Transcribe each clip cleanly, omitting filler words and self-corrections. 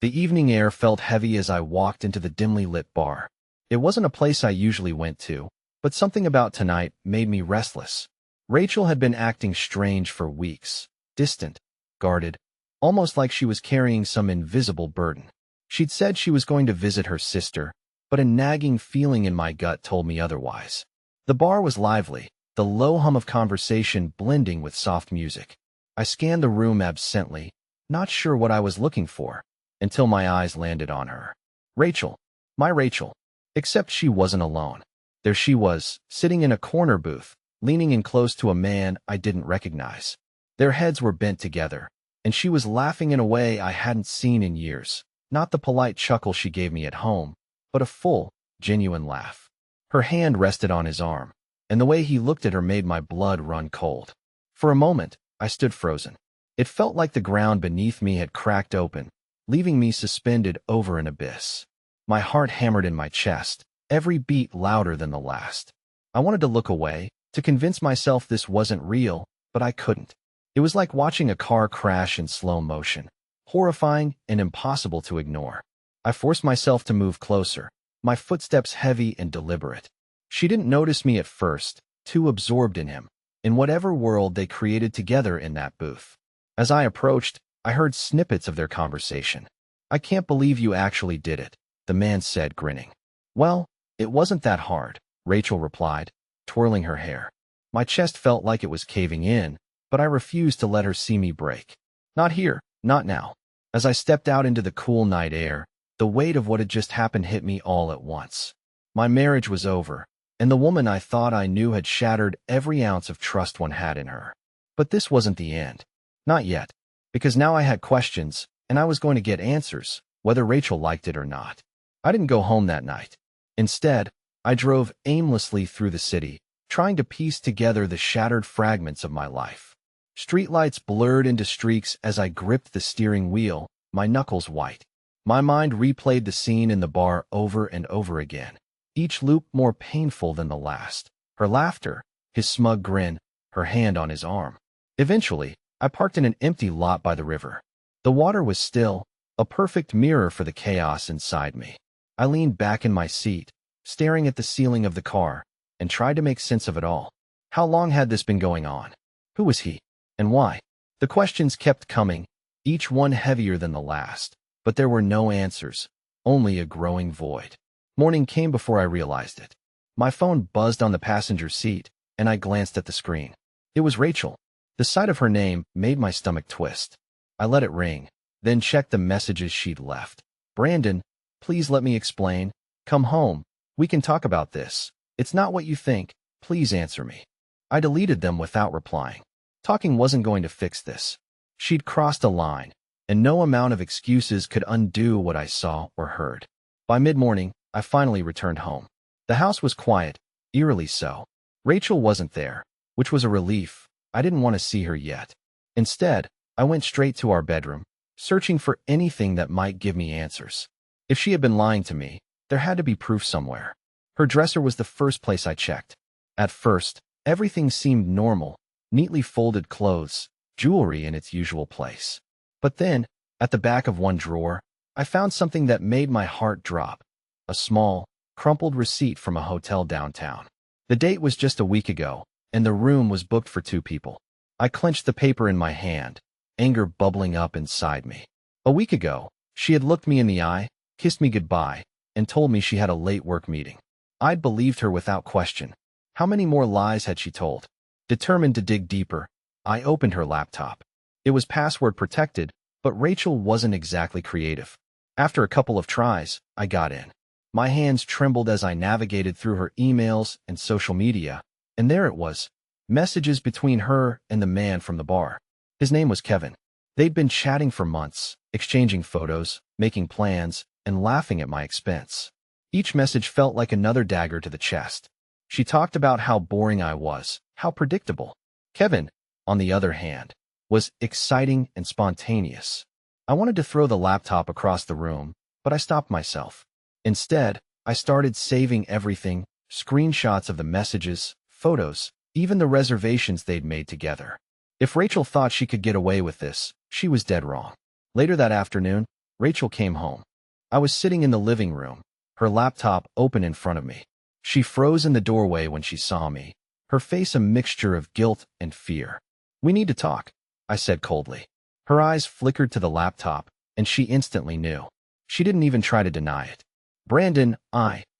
The evening air felt heavy as I walked into the dimly lit bar. It wasn't a place I usually went to, but something about tonight made me restless. Rachel had been acting strange for weeks, distant, guarded, almost like she was carrying some invisible burden. She'd said she was going to visit her sister, but a nagging feeling in my gut told me otherwise. The bar was lively, the low hum of conversation blending with soft music. I scanned the room absently, not sure what I was looking for, until my eyes landed on her. Rachel. My Rachel. Except she wasn't alone. There she was, sitting in a corner booth, leaning in close to a man I didn't recognize. Their heads were bent together, and she was laughing in a way I hadn't seen in years. Not the polite chuckle she gave me at home, but a full, genuine laugh. Her hand rested on his arm, and the way he looked at her made my blood run cold. For a moment, I stood frozen. It felt like the ground beneath me had cracked open, leaving me suspended over an abyss. My heart hammered in my chest, every beat louder than the last. I wanted to look away, to convince myself this wasn't real, but I couldn't. It was like watching a car crash in slow motion, horrifying and impossible to ignore. I forced myself to move closer, my footsteps heavy and deliberate. She didn't notice me at first, too absorbed in him, in whatever world they created together in that booth. As I approached, I heard snippets of their conversation. "I can't believe you actually did it," the man said, grinning. "Well, it wasn't that hard," Rachel replied, twirling her hair. My chest felt like it was caving in, but I refused to let her see me break. "Not here, not now." As I stepped out into the cool night air, the weight of what had just happened hit me all at once. My marriage was over, and the woman I thought I knew had shattered every ounce of trust one had in her. But this wasn't the end. Not yet, because now I had questions, and I was going to get answers, whether Rachel liked it or not. I didn't go home that night. Instead, I drove aimlessly through the city, trying to piece together the shattered fragments of my life. Streetlights blurred into streaks as I gripped the steering wheel, my knuckles white. My mind replayed the scene in the bar over and over again, each loop more painful than the last. Her laughter, his smug grin, her hand on his arm. Eventually, I parked in an empty lot by the river. The water was still, a perfect mirror for the chaos inside me. I leaned back in my seat, staring at the ceiling of the car, and tried to make sense of it all. How long had this been going on? Who was he? And why? The questions kept coming, each one heavier than the last, but there were no answers, only a growing void. Morning came before I realized it. My phone buzzed on the passenger seat, and I glanced at the screen. It was Rachel. The sight of her name made my stomach twist. I let it ring, then checked the messages she'd left. "Brandon, please let me explain. Come home. We can talk about this. It's not what you think. Please answer me." I deleted them without replying. Talking wasn't going to fix this. She'd crossed a line, and no amount of excuses could undo what I saw or heard. By mid-morning, I finally returned home. The house was quiet, eerily so. Rachel wasn't there, which was a relief. I didn't want to see her yet. Instead, I went straight to our bedroom, searching for anything that might give me answers. If she had been lying to me, there had to be proof somewhere. Her dresser was the first place I checked. At first, everything seemed normal, neatly folded clothes, jewelry in its usual place. But then, at the back of one drawer, I found something that made my heart drop. A small, crumpled receipt from a hotel downtown. The date was just a week ago, and the room was booked for 2 people. I clenched the paper in my hand, anger bubbling up inside me. A week ago, she had looked me in the eye, kissed me goodbye, and told me she had a late work meeting. I'd believed her without question. How many more lies had she told? Determined to dig deeper, I opened her laptop. It was password protected, but Rachel wasn't exactly creative. After a couple of tries, I got in. My hands trembled as I navigated through her emails and social media, and there it was, messages between her and the man from the bar. His name was Kevin. They'd been chatting for months, exchanging photos, making plans, and laughing at my expense. Each message felt like another dagger to the chest. She talked about how boring I was, how predictable. Kevin, on the other hand, was exciting and spontaneous. I wanted to throw the laptop across the room, but I stopped myself. Instead, I started saving everything, screenshots of the messages, photos, even the reservations they'd made together. If Rachel thought she could get away with this, she was dead wrong. Later that afternoon, Rachel came home. I was sitting in the living room, her laptop open in front of me. She froze in the doorway when she saw me, her face a mixture of guilt and fear. "We need to talk," I said coldly. Her eyes flickered to the laptop, and she instantly knew. She didn't even try to deny it. "Brandon,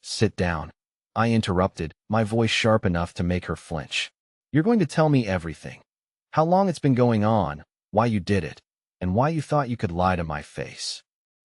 sit down," I interrupted, my voice sharp enough to make her flinch. "You're going to tell me everything. How long it's been going on, why you did it, and why you thought you could lie to my face."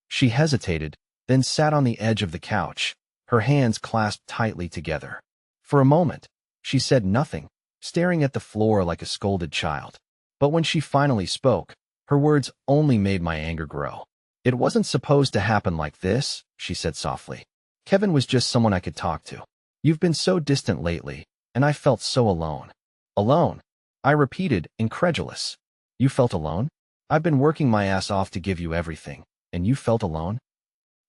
She hesitated, then sat on the edge of the couch, her hands clasped tightly together. For a moment, she said nothing, staring at the floor like a scolded child. But when she finally spoke, her words only made my anger grow. "It wasn't supposed to happen like this," she said softly. "Kevin was just someone I could talk to. You've been so distant lately, and I felt so alone." "Alone?" I repeated, incredulous. "You felt alone? I've been working my ass off to give you everything, and you felt alone?"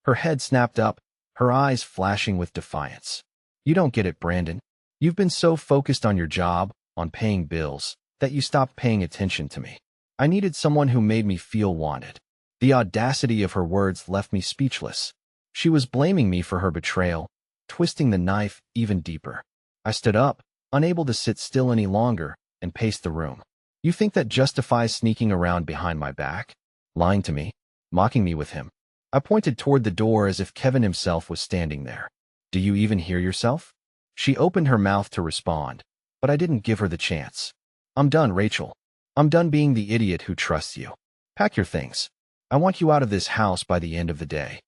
Her head snapped up, her eyes flashing with defiance. "You don't get it, Brandon. You've been so focused on your job, on paying bills, that you stopped paying attention to me. I needed someone who made me feel wanted." The audacity of her words left me speechless. She was blaming me for her betrayal, twisting the knife even deeper. I stood up, unable to sit still any longer, and paced the room. "You think that justifies sneaking around behind my back? Lying to me? Mocking me with him?" I pointed toward the door as if Kevin himself was standing there. "Do you even hear yourself?" She opened her mouth to respond, but I didn't give her the chance. "I'm done, Rachel. I'm done being the idiot who trusts you. Pack your things. I want you out of this house by the end of the day."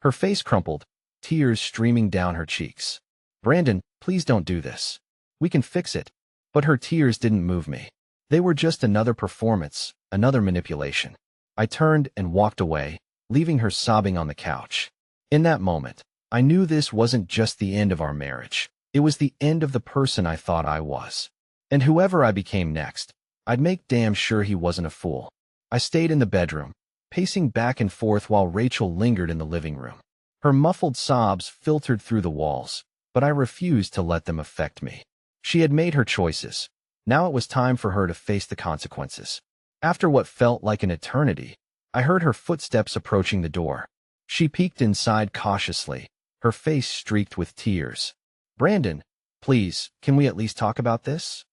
Her face crumpled, tears streaming down her cheeks. "Brandon, please don't do this. We can fix it." But her tears didn't move me. They were just another performance, another manipulation. I turned and walked away, leaving her sobbing on the couch. In that moment, I knew this wasn't just the end of our marriage. It was the end of the person I thought I was. And whoever I became next, I'd make damn sure he wasn't a fool. I stayed in the bedroom, pacing back and forth while Rachel lingered in the living room. Her muffled sobs filtered through the walls, but I refused to let them affect me. She had made her choices. Now it was time for her to face the consequences. After what felt like an eternity, I heard her footsteps approaching the door. She peeked inside cautiously, her face streaked with tears. "Brandon, please, can we at least talk about this?"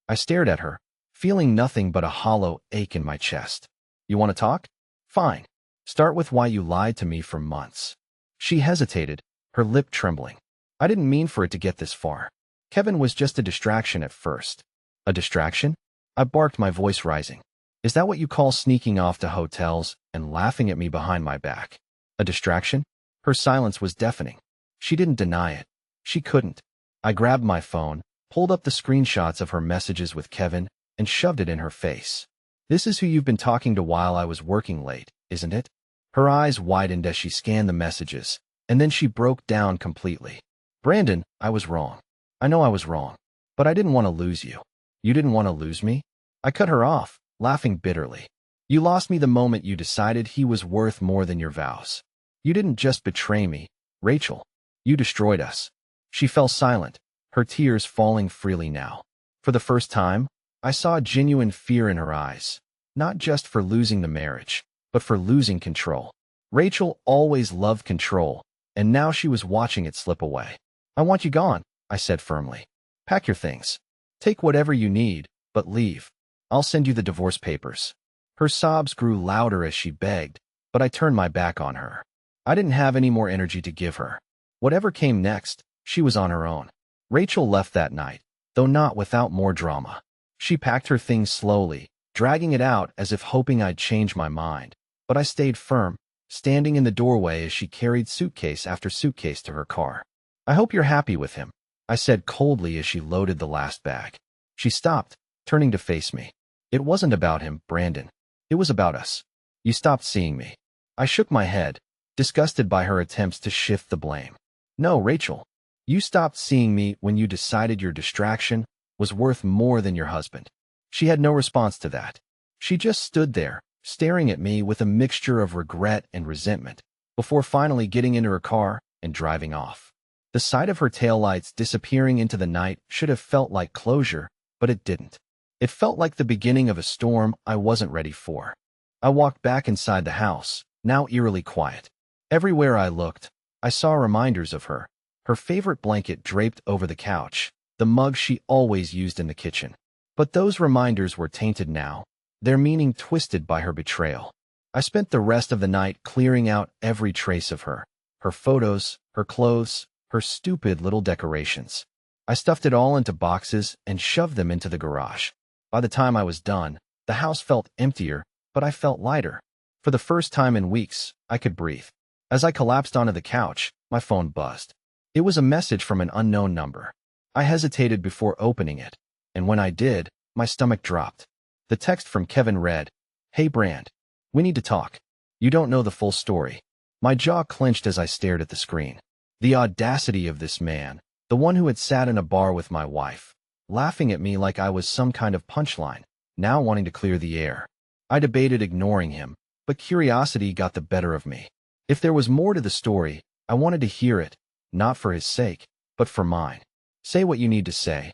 I stared at her, feeling nothing but a hollow ache in my chest. "You want to talk? Fine. Start with why you lied to me for months." She hesitated, her lip trembling. "I didn't mean for it to get this far. Kevin was just a distraction at first." "A distraction?" I barked, my voice rising. "Is that what you call sneaking off to hotels and laughing at me behind my back? A distraction?" Her silence was deafening. She didn't deny it. She couldn't. I grabbed my phone, pulled up the screenshots of her messages with Kevin, and shoved it in her face. "This is who you've been talking to while I was working late, isn't it?" Her eyes widened as she scanned the messages, and then she broke down completely. "Brandon, I was wrong. I know I was wrong. But I didn't want to lose you." "You didn't want to lose me?" I cut her off, laughing bitterly. "You lost me the moment you decided he was worth more than your vows. You didn't just betray me, Rachel. You destroyed us." She fell silent, her tears falling freely now. For the first time, I saw genuine fear in her eyes, not just for losing the marriage, but for losing control. Rachel always loved control, and now she was watching it slip away. "I want you gone," I said firmly. "Pack your things. Take whatever you need, but leave. I'll send you the divorce papers." Her sobs grew louder as she begged, but I turned my back on her. I didn't have any more energy to give her. Whatever came next, she was on her own. Rachel left that night, though not without more drama. She packed her things slowly, dragging it out as if hoping I'd change my mind. But I stayed firm, standing in the doorway as she carried suitcase after suitcase to her car. "I hope you're happy with him," I said coldly as she loaded the last bag. She stopped, turning to face me. "It wasn't about him, Brandon. It was about us. You stopped seeing me." I shook my head, disgusted by her attempts to shift the blame. "No, Rachel. You stopped seeing me when you decided your distraction was worth more than your husband." She had no response to that. She just stood there, staring at me with a mixture of regret and resentment, before finally getting into her car and driving off. The sight of her taillights disappearing into the night should have felt like closure, but it didn't. It felt like the beginning of a storm I wasn't ready for. I walked back inside the house, now eerily quiet. Everywhere I looked, I saw reminders of her. Her favorite blanket draped over the couch, the mug she always used in the kitchen. But those reminders were tainted now, their meaning twisted by her betrayal. I spent the rest of the night clearing out every trace of her. Her photos, her clothes, her stupid little decorations. I stuffed it all into boxes and shoved them into the garage. By the time I was done, the house felt emptier, but I felt lighter. For the first time in weeks, I could breathe. As I collapsed onto the couch, my phone buzzed. It was a message from an unknown number. I hesitated before opening it, and when I did, my stomach dropped. The text from Kevin read, "Hey Brand, we need to talk. You don't know the full story." My jaw clenched as I stared at the screen. The audacity of this man, the one who had sat in a bar with my wife, laughing at me like I was some kind of punchline, now wanting to clear the air. I debated ignoring him, but curiosity got the better of me. If there was more to the story, I wanted to hear it, not for his sake, but for mine. "Say what you need to say,"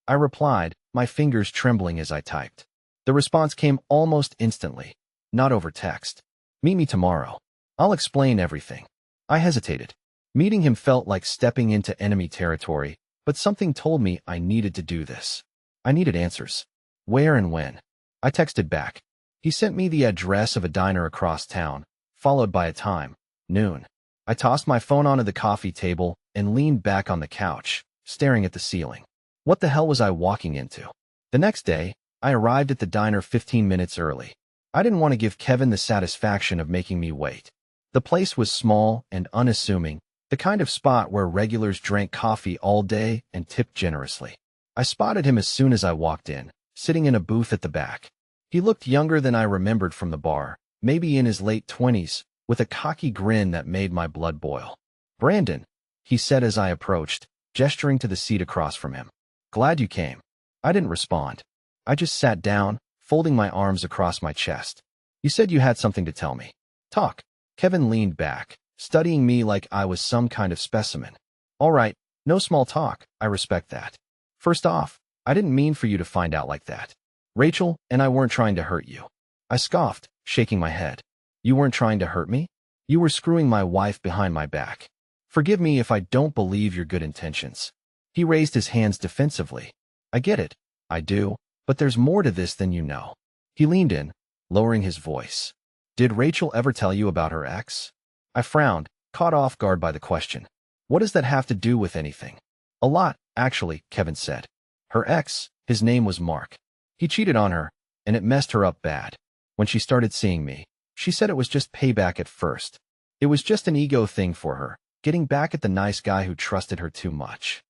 I replied, my fingers trembling as I typed. The response came almost instantly, not over text. "Meet me tomorrow. I'll explain everything." I hesitated. Meeting him felt like stepping into enemy territory, but something told me I needed to do this. I needed answers. Where and when? I texted back. He sent me the address of a diner across town, followed by a time, noon. I tossed my phone onto the coffee table and leaned back on the couch, staring at the ceiling. What the hell was I walking into? The next day, I arrived at the diner 15 minutes early. I didn't want to give Kevin the satisfaction of making me wait. The place was small and unassuming, the kind of spot where regulars drank coffee all day and tipped generously. I spotted him as soon as I walked in, sitting in a booth at the back. He looked younger than I remembered from the bar, maybe in his late 20s, with a cocky grin that made my blood boil. "Brandon," he said as I approached, gesturing to the seat across from him. "Glad you came." I didn't respond. I just sat down, folding my arms across my chest. "You said you had something to tell me. Talk." Kevin leaned back, studying me like I was some kind of specimen. "All right, no small talk, I respect that. First off, I didn't mean for you to find out like that. Rachel and I weren't trying to hurt you." I scoffed, shaking my head. "You weren't trying to hurt me? You were screwing my wife behind my back. Forgive me if I don't believe your good intentions." He raised his hands defensively. "I get it. I do. But there's more to this than you know." He leaned in, lowering his voice. "Did Rachel ever tell you about her ex?" I frowned, caught off guard by the question. "What does that have to do with anything?" "A lot, actually," Kevin said. "Her ex, his name was Mark. He cheated on her, and it messed her up bad. When she started seeing me, she said it was just payback at first. It was just an ego thing for her, getting back at the nice guy who trusted her too much."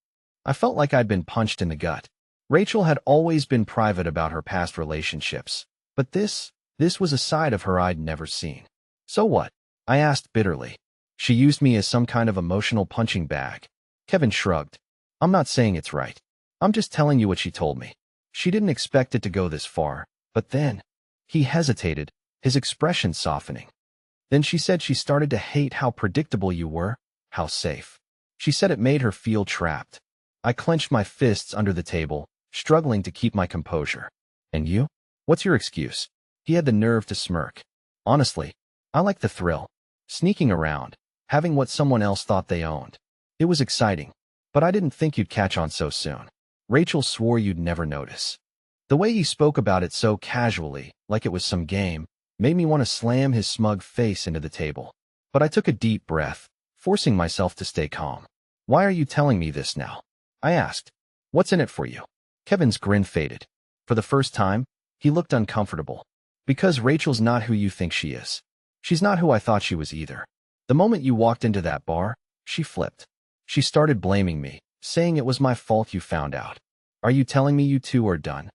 I felt like I'd been punched in the gut. Rachel had always been private about her past relationships, but this was a side of her I'd never seen. "So what?" I asked bitterly. "She used me as some kind of emotional punching bag." Kevin shrugged. "I'm not saying it's right. I'm just telling you what she told me. She didn't expect it to go this far, but then..." He hesitated, his expression softening. "Then she said she started to hate how predictable you were, how safe. She said it made her feel trapped." I clenched my fists under the table, struggling to keep my composure. "And you? What's your excuse?" He had the nerve to smirk. "Honestly, I like the thrill. Sneaking around, having what someone else thought they owned. It was exciting, but I didn't think you'd catch on so soon. Rachel swore you'd never notice." The way he spoke about it so casually, like it was some game, made me want to slam his smug face into the table. But I took a deep breath, forcing myself to stay calm. "Why are you telling me this now?" I asked. "What's in it for you?" Kevin's grin faded. For the first time, he looked uncomfortable. "Because Rachel's not who you think she is. She's not who I thought she was either. The moment you walked into that bar, she flipped. She started blaming me, saying it was my fault you found out. Are you telling me you two are done?"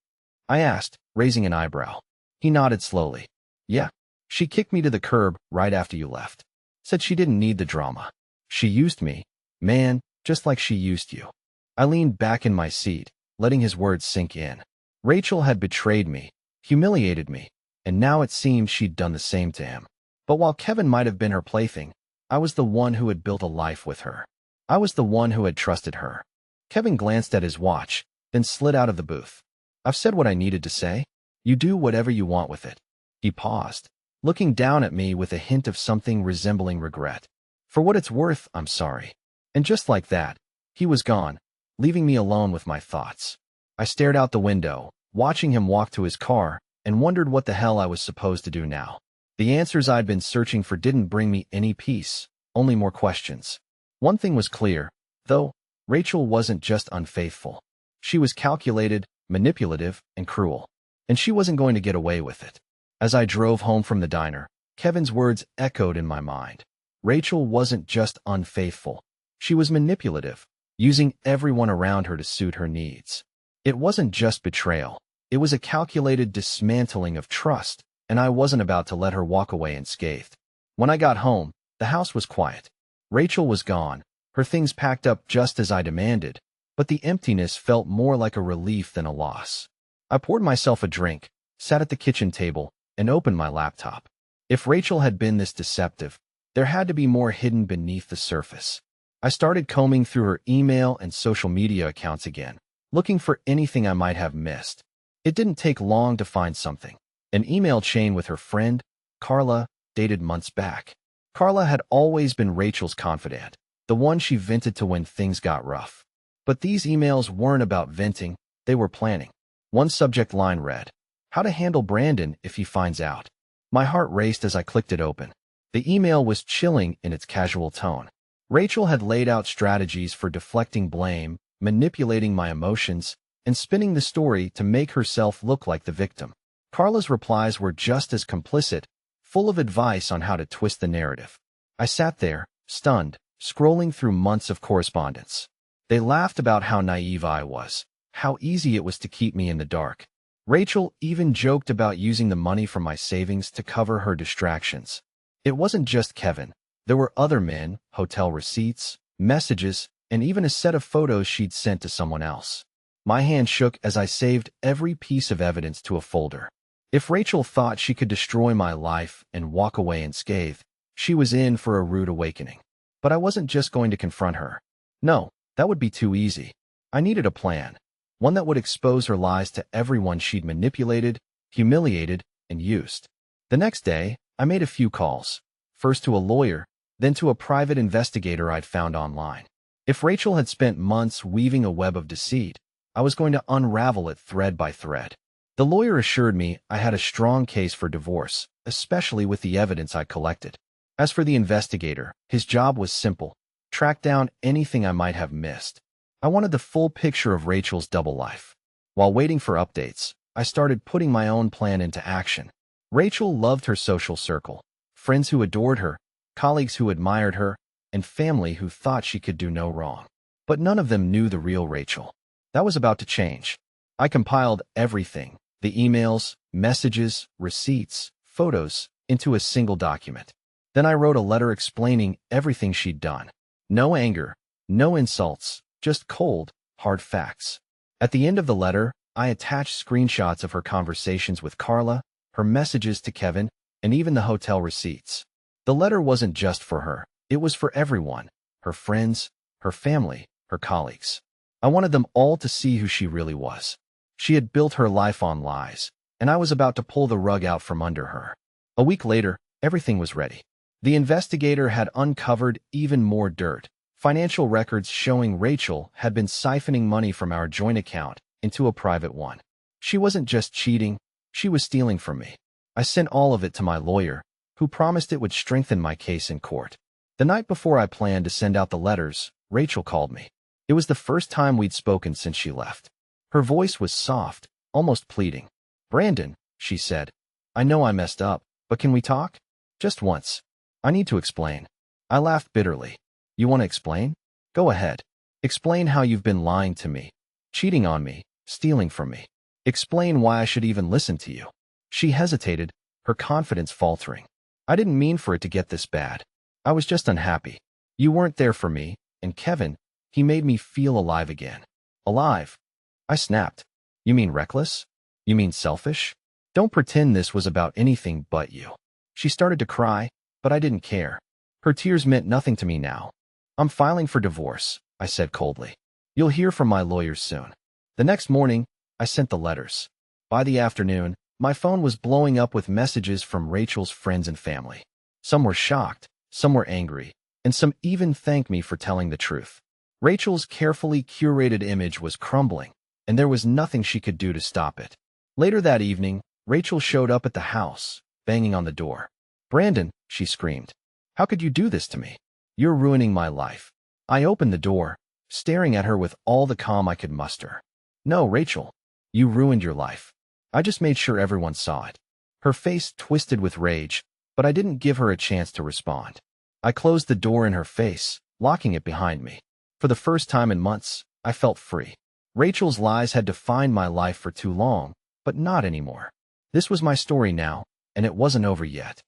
I asked, raising an eyebrow. He nodded slowly. "Yeah. She kicked me to the curb right after you left. Said she didn't need the drama. She used me, man, just like she used you." I leaned back in my seat, letting his words sink in. Rachel had betrayed me, humiliated me, and now it seemed she'd done the same to him. But while Kevin might have been her plaything, I was the one who had built a life with her. I was the one who had trusted her. Kevin glanced at his watch, then slid out of the booth. "I've said what I needed to say. You do whatever you want with it." He paused. looking down at me with a hint of something resembling regret. For what it's worth, I'm sorry. And just like that, he was gone, leaving me alone with my thoughts. I stared out the window, watching him walk to his car, and wondered what the hell I was supposed to do now. The answers I'd been searching for didn't bring me any peace, only more questions. One thing was clear, though: Rachel wasn't just unfaithful. She was calculated, manipulative, and cruel. And she wasn't going to get away with it. As I drove home from the diner, Kevin's words echoed in my mind. Rachel wasn't just unfaithful. She was manipulative, using everyone around her to suit her needs. It wasn't just betrayal. It was a calculated dismantling of trust, and I wasn't about to let her walk away unscathed. When I got home, the house was quiet. Rachel was gone, her things packed up just as I demanded, but the emptiness felt more like a relief than a loss. I poured myself a drink, sat at the kitchen table, and opened my laptop. If Rachel had been this deceptive, there had to be more hidden beneath the surface. I started combing through her email and social media accounts again, looking for anything I might have missed. It didn't take long to find something. An email chain with her friend, Carla, dated months back. Carla had always been Rachel's confidant, the one she vented to when things got rough. But these emails weren't about venting, they were planning. One subject line read, "How to handle Brandon if he finds out." My heart raced as I clicked it open. The email was chilling in its casual tone. Rachel had laid out strategies for deflecting blame, manipulating my emotions, and spinning the story to make herself look like the victim. Carla's replies were just as complicit, full of advice on how to twist the narrative. I sat there, stunned, scrolling through months of correspondence. They laughed about how naive I was, how easy it was to keep me in the dark. Rachel even joked about using the money from my savings to cover her distractions. It wasn't just Kevin. There were other men, hotel receipts, messages, and even a set of photos she'd sent to someone else. My hand shook as I saved every piece of evidence to a folder. If Rachel thought she could destroy my life and walk away unscathed, she was in for a rude awakening. But I wasn't just going to confront her. No, that would be too easy. I needed a plan, one that would expose her lies to everyone she'd manipulated, humiliated, and used. The next day, I made a few calls, first to a lawyer, then to a private investigator I'd found online. If Rachel had spent months weaving a web of deceit, I was going to unravel it thread by thread. The lawyer assured me I had a strong case for divorce, especially with the evidence I collected. As for the investigator, his job was simple: track down anything I might have missed. I wanted the full picture of Rachel's double life. While waiting for updates, I started putting my own plan into action. Rachel loved her social circle, friends who adored her, colleagues who admired her, and family who thought she could do no wrong. But none of them knew the real Rachel. That was about to change. I compiled everything, the emails, messages, receipts, photos, into a single document. Then I wrote a letter explaining everything she'd done. No anger, no insults, just cold, hard facts. At the end of the letter, I attached screenshots of her conversations with Carla, her messages to Kevin, and even the hotel receipts. The letter wasn't just for her. It was for everyone: her friends, her family, her colleagues. I wanted them all to see who she really was. She had built her life on lies, and I was about to pull the rug out from under her. A week later, everything was ready. The investigator had uncovered even more dirt: financial records showing Rachel had been siphoning money from our joint account into a private one. She wasn't just cheating, she was stealing from me. I sent all of it to my lawyer, who promised it would strengthen my case in court. The night before I planned to send out the letters, Rachel called me. It was the first time we'd spoken since she left. Her voice was soft, almost pleading. "Brandon," she said, "I know I messed up, but can we talk? Just once. I need to explain." I laughed bitterly. "You want to explain? Go ahead. Explain how you've been lying to me, cheating on me, stealing from me. Explain why I should even listen to you." She hesitated, her confidence faltering. "I didn't mean for it to get this bad. I was just unhappy. You weren't there for me, and Kevin, he made me feel alive again." "Alive?" I snapped. "You mean reckless? You mean selfish? Don't pretend this was about anything but you." She started to cry, but I didn't care. Her tears meant nothing to me now. "I'm filing for divorce," I said coldly. "You'll hear from my lawyers soon." The next morning, I sent the letters. By the afternoon, My phone was blowing up with messages from Rachel's friends and family. Some were shocked, some were angry, and some even thanked me for telling the truth. Rachel's carefully curated image was crumbling, and there was nothing she could do to stop it. Later that evening, Rachel showed up at the house, banging on the door. "Brandon," she screamed, "how could you do this to me? You're ruining my life." I opened the door, staring at her with all the calm I could muster. "No, Rachel, you ruined your life. I just made sure everyone saw it." Her face twisted with rage, but I didn't give her a chance to respond. I closed the door in her face, locking it behind me. For the first time in months, I felt free. Rachel's lies had defined my life for too long, but not anymore. This was my story now, and it wasn't over yet.